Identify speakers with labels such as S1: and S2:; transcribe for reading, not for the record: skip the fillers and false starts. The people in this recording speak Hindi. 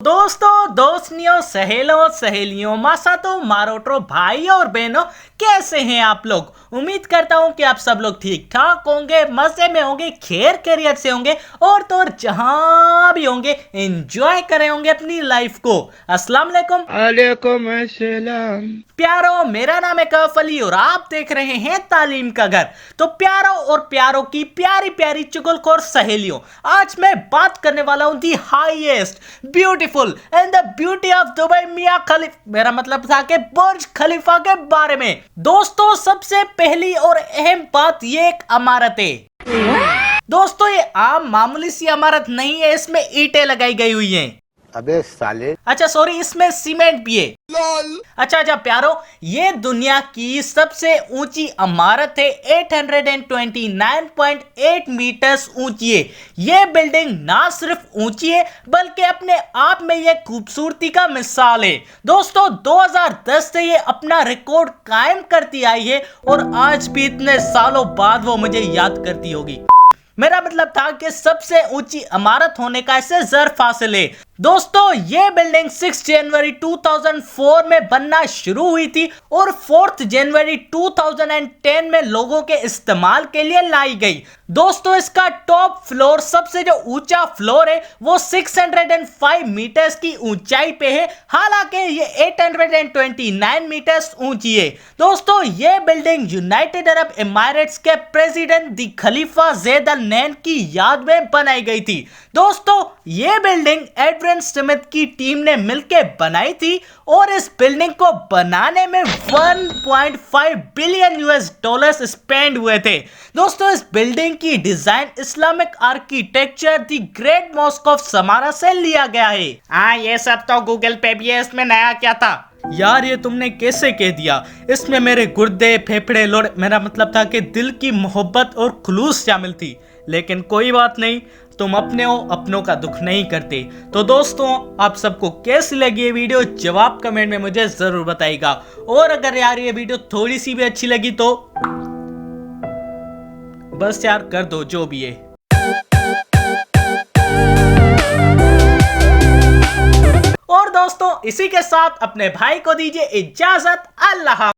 S1: दोस्तों, दोस्तियों, सहेलों, सहेलियों, मासातो, मारोटो, भाई और बहनों, कैसे हैं आप लोग। उम्मीद करता हूं कि आप सब लोग ठीक ठाक होंगे, मजे में होंगे, खैर खैरियत से होंगे और तो और जहां भी होंगे एंजॉय करे होंगे अपनी लाइफ को। अस्सलाम वालेकुम।
S2: वालेकुम अस्सलाम।
S1: प्यारो, मेरा नाम है कैफ अली और आप देख रहे हैं तालीम का घर। तो प्यारो और प्यारों की प्यारी प्यारी चुगलखोर सहेलियों, आज मैं बात करने वाला हूं the highest, beautiful and the beauty of Dubai मियां खलीफा, मेरा मतलब था कि बुर्ज खलीफा के बारे में। दोस्तों, सबसे पहली और अहम बात, ये एक इमारत है। दोस्तों, ये आम मामूली सी इमारत नहीं है, इसमें ईंटें लगाई गई हुई हैं।
S2: अबे साले।
S1: अच्छा सॉरी, इसमें सीमेंट भी है। अच्छा प्यारो, ये दुनिया की सबसे ऊंची इमारत है, 829.8 मीटर्स ऊंची है। ये बिल्डिंग ना सिर्फ ऊंची है बल्कि अपने आप में ये खूबसूरती का मिसाल है। दोस्तों, 2010 से ये अपना रिकॉर्ड कायम करती आई है और आज भी इतने सालों बाद वो मुझे याद करती होगी। मेरा मतलब था कि सबसे ऊंची इमारत होने का इससे ज़र्फ हासिल है। दोस्तों, ये बिल्डिंग 6 जनवरी 2004 में बनना शुरू हुई थी और 4 जनवरी 2010 में लोगों के इस्तेमाल के लिए लाई गई। दोस्तों, इसका टॉप फ्लोर, सबसे जो ऊंचा फ्लोर है, वो 605 मीटर्स की ऊंचाई पे है, हालांकि ये 829 मीटर्स ऊंची है। दोस्तों, ये बिल्डिंग यूनाइटेड अरब एमिरेट्स के प्रेसिडेंट दी खलीफा ज़ैद अल नहयान की याद में बनाई गई थी। दोस्तों, ये बिल्डिंग एडविन स्मिथ की टीम ने मिलकर बनाई थी और इस बिल्डिंग को बनाने में 1.5 बिलियन यूएस डॉलर्स स्पेंड हुए थे। दोस्तों, इस बिल्डिंग की design Islamic architecture the great mosque of Samarra से लिया गया है। हाँ, ये सब तो गूगल पे भी है, इसमें नया क्या था यार, ये तुमने कैसे कह दिया। इसमें मेरे गुर्दे, फेफड़े, लोड, मेरा मतलब था कि दिल की मोहब्बत और खुलूस शामिल थी। लेकिन कोई बात नहीं, तुम अपने हो, अपनों का दुख नहीं करते। तो दोस्तों, आप सबको कैसी लगी ये वीडियो, जवाब कमेंट में मुझे जरूर बताइएगा। और अगर यार ये वीडियो थोड़ी सी भी अच्छी लगी तो बस यार कर दो जो भी है। और दोस्तों, इसी के साथ अपने भाई को दीजिए इजाजत। अल्लाह।